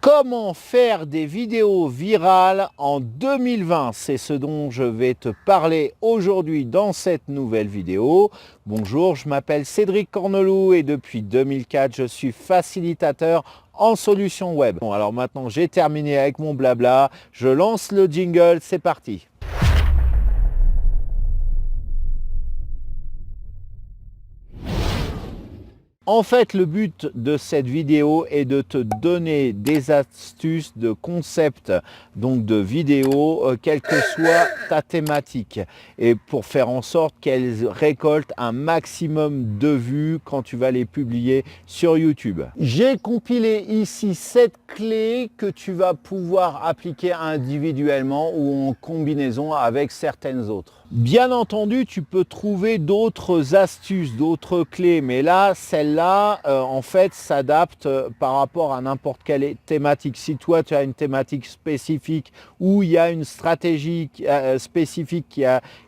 Comment faire des vidéos virales en 2020? C'est ce dont je vais te parler aujourd'hui dans cette nouvelle vidéo. Bonjour, je m'appelle Cédric Corneloup et depuis 2004, je suis facilitateur en solutions web. Bon, alors maintenant, j'ai terminé avec mon blabla. Je lance le jingle, c'est parti. En fait, le but de cette vidéo est de te donner des astuces de concept, donc de vidéos, quelle que soit ta thématique, et pour faire en sorte qu'elles récoltent un maximum de vues quand tu vas les publier sur YouTube. J'ai compilé ici 7 clés que tu vas pouvoir appliquer individuellement ou en combinaison avec certaines autres. Bien entendu, tu peux trouver d'autres astuces, d'autres clés, mais là, celle-là, en fait, s'adapte par rapport à n'importe quelle thématique. Si toi, tu as une thématique spécifique ou il y a une stratégie spécifique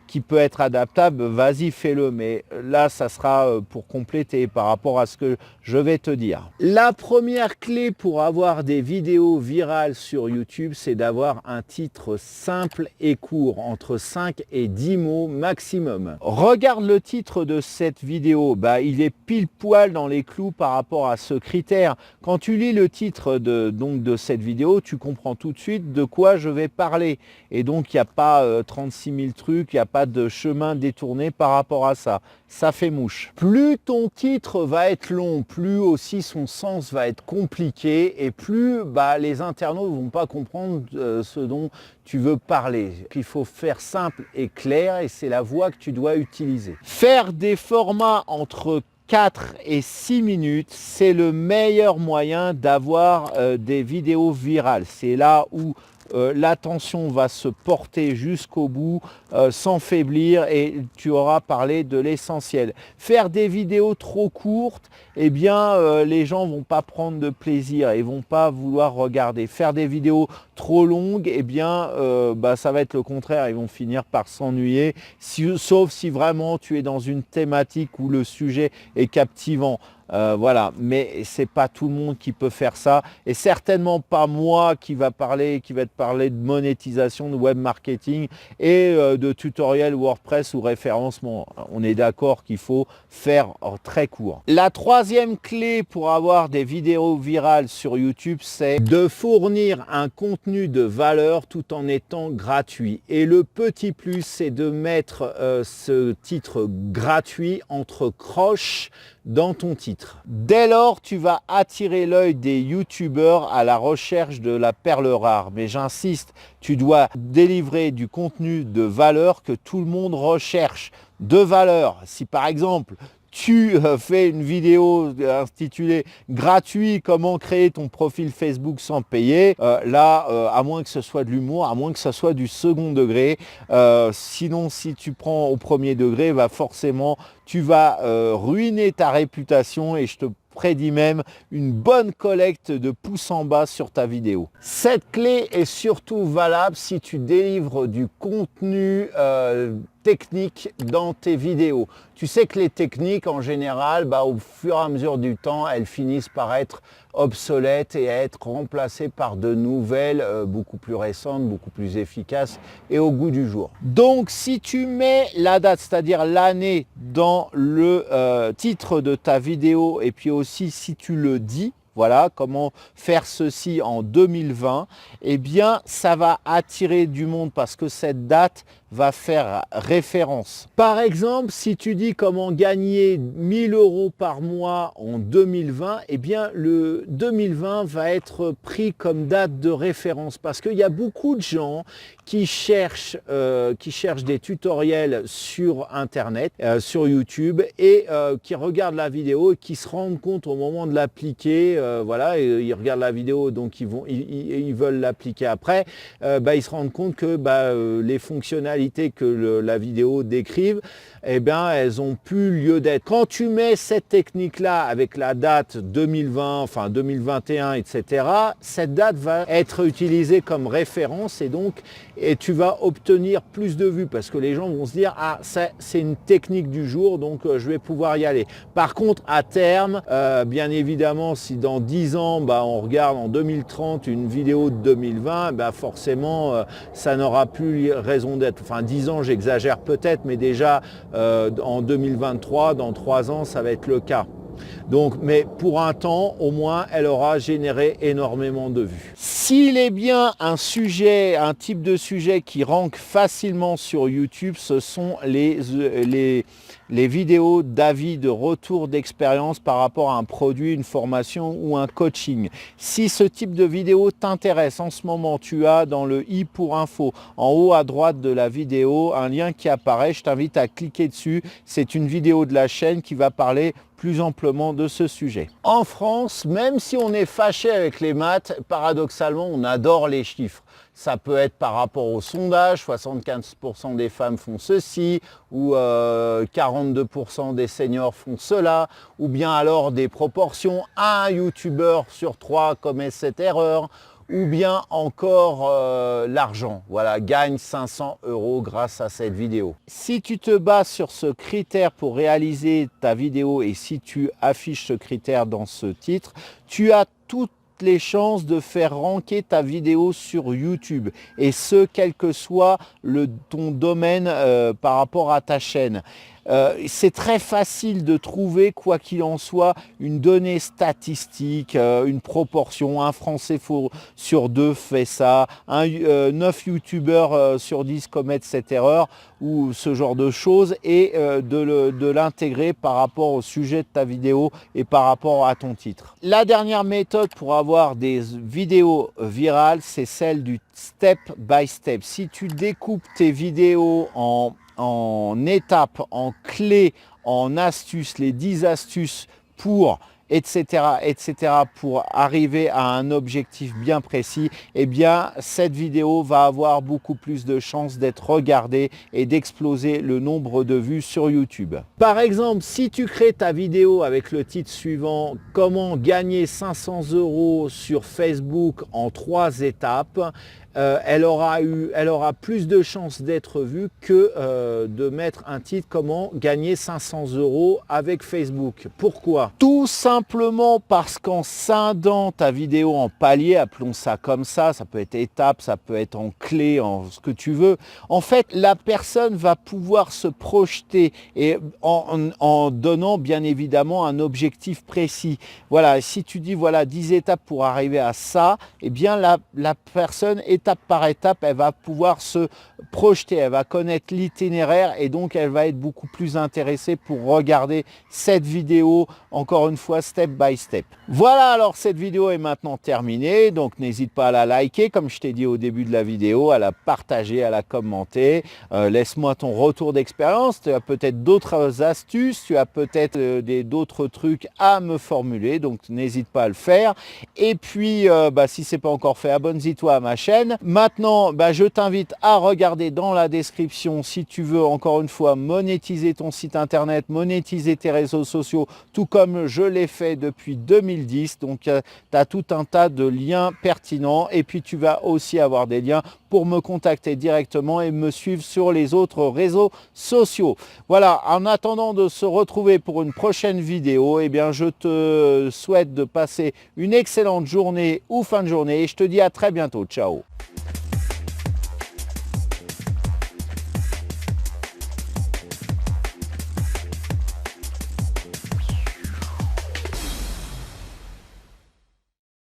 qui peut être adaptable, vas-y, fais-le. Mais là, ça sera pour compléter par rapport à ce que je vais te dire. La première clé pour avoir des vidéos virales sur YouTube, c'est d'avoir un titre simple et court, entre 5 et 10 mots maximum. Regarde le titre de cette vidéo, il est pile poil dans les clous par rapport à ce critère. Quand tu lis le titre de cette vidéo, tu comprends tout de suite de quoi je vais parler. Et donc, il n'y a pas 36 000 trucs, il n'y a pas de chemin détourné par rapport à ça. Ça fait mouche. Plus ton titre va être long, plus aussi son sens va être compliqué et plus les internautes ne vont pas comprendre ce dont tu veux parler. Il faut faire simple et clair et c'est la voix que tu dois utiliser. Faire des formats entre 4 et 6 minutes, c'est le meilleur moyen d'avoir des vidéos virales. C'est là où l'attention va se porter jusqu'au bout sans faiblir et tu auras parlé de l'essentiel. Faire des vidéos trop courtes, les gens vont pas prendre de plaisir et vont pas vouloir regarder. Faire des vidéos trop longues, ça va être le contraire, ils vont finir par s'ennuyer, sauf si vraiment tu es dans une thématique où le sujet est captivant. Voilà, mais c'est pas tout le monde qui peut faire ça et certainement pas moi qui va te parler de monétisation, de web marketing et de tutoriel WordPress ou référencement. On est d'accord qu'il faut faire très court. La troisième clé pour avoir des vidéos virales sur YouTube, c'est de fournir un contenu de valeur tout en étant gratuit. Et le petit plus, c'est de mettre ce titre gratuit entre croches dans ton titre. Dès lors, tu vas attirer l'œil des youtubeurs à la recherche de la perle rare. Mais j'insiste, tu dois délivrer du contenu de valeur que tout le monde recherche. De valeur. Si par exemple, tu fais une vidéo intitulée « Gratuit, comment créer ton profil Facebook sans payer », à moins que ce soit de l'humour, à moins que ce soit du second degré, sinon si tu prends au premier degré, forcément tu vas ruiner ta réputation et je te prédit même une bonne collecte de pouces en bas sur ta vidéo. Cette clé est surtout valable si tu délivres du contenu technique dans tes vidéos. Tu sais que les techniques en général, au fur et à mesure du temps, elles finissent par être obsolètes et à être remplacées par de nouvelles beaucoup plus récentes, beaucoup plus efficaces et au goût du jour. Donc si tu mets la date, c'est-à-dire l'année dans le titre de ta vidéo et puis aussi si tu le dis, voilà, comment faire ceci en 2020, ça va attirer du monde parce que cette date va faire référence. Par exemple, si tu dis comment gagner 1000 € par mois en 2020, le 2020 va être pris comme date de référence parce qu'il y a beaucoup de gens qui cherchent des tutoriels sur Internet, sur YouTube et qui regardent la vidéo et qui se rendent compte au moment de l'appliquer, et ils regardent la vidéo donc ils veulent l'appliquer après, ils se rendent compte que les fonctionnalités fonctionnalités que la vidéo décrive, eh bien, elles ont plus lieu d'être. Quand tu mets cette technique-là avec la date 2020, enfin 2021, etc., cette date va être utilisée comme référence et tu vas obtenir plus de vues parce que les gens vont se dire « Ah, c'est une technique du jour, donc je vais pouvoir y aller ». Par contre, à terme, bien évidemment, si dans 10 ans, on regarde en 2030 une vidéo de 2020, forcément, ça n'aura plus raison d'être. Enfin, 10 ans, j'exagère peut-être, mais déjà, en 2023, dans 3 ans, ça va être le cas. Donc, mais pour un temps, au moins, elle aura généré énormément de vues. S'il est bien un type de sujet qui rank facilement sur YouTube, ce sont les vidéos d'avis, de retour d'expérience par rapport à un produit, une formation ou un coaching. Si ce type de vidéo t'intéresse en ce moment, tu as dans le i pour info, en haut à droite de la vidéo, un lien qui apparaît. Je t'invite à cliquer dessus. C'est une vidéo de la chaîne qui va parler plus amplement de ce sujet. En France, même si on est fâché avec les maths, paradoxalement, on adore les chiffres. Ça peut être par rapport au sondage, 75% des femmes font ceci, ou 42% des seniors font cela, ou bien alors des proportions, un youtubeur sur 3 commet cette erreur, ou bien encore l'argent. Voilà, gagne 500 € grâce à cette vidéo. Si tu te bases sur ce critère pour réaliser ta vidéo et si tu affiches ce critère dans ce titre, tu as toutes les chances de faire ranker ta vidéo sur YouTube et ce, quel que soit ton domaine par rapport à ta chaîne. C'est très facile de trouver, quoi qu'il en soit, une donnée statistique, une proportion. Un Français sur 2 fait ça, 9 youtubeurs sur 10 commettent cette erreur ou ce genre de choses et de l'intégrer par rapport au sujet de ta vidéo et par rapport à ton titre. La dernière méthode pour avoir des vidéos virales, c'est celle du step by step. Si tu découpes tes vidéos en étapes, en clés, en astuces, les 10 astuces pour etc., pour arriver à un objectif bien précis, eh bien, cette vidéo va avoir beaucoup plus de chances d'être regardée et d'exploser le nombre de vues sur YouTube. Par exemple, si tu crées ta vidéo avec le titre suivant « Comment gagner 500 € sur Facebook en 3 étapes », elle aura plus de chances d'être vue que de mettre un titre « Comment gagner 500 € avec Facebook ». Pourquoi? Tout simplement parce qu'en scindant ta vidéo en paliers, appelons ça comme ça peut être étape, ça peut être en clé, en ce que tu veux, en fait la personne va pouvoir se projeter et en donnant bien évidemment un objectif précis. Voilà, si tu dis voilà 10 étapes pour arriver à ça, eh bien la personne étape par étape, elle va pouvoir se projeter, elle va connaître l'itinéraire et donc elle va être beaucoup plus intéressée pour regarder cette vidéo, encore une fois, step by step. Voilà, alors cette vidéo est maintenant terminée, donc n'hésite pas à la liker, comme je t'ai dit au début de la vidéo, à la partager, à la commenter. Laisse-moi ton retour d'expérience, tu as peut-être d'autres astuces, tu as peut-être d'autres trucs à me formuler, donc n'hésite pas à le faire. Et puis, si ce n'est pas encore fait, abonne-toi à ma chaîne. Maintenant, je t'invite à regarder dans la description si tu veux, encore une fois, monétiser ton site internet, monétiser tes réseaux sociaux, tout comme je l'ai fait depuis 2010. Donc, tu as tout un tas de liens pertinents et puis tu vas aussi avoir des liens pour me contacter directement et me suivre sur les autres réseaux sociaux. Voilà, en attendant de se retrouver pour une prochaine vidéo, eh bien, je te souhaite de passer une excellente journée ou fin de journée et je te dis à très bientôt. Ciao.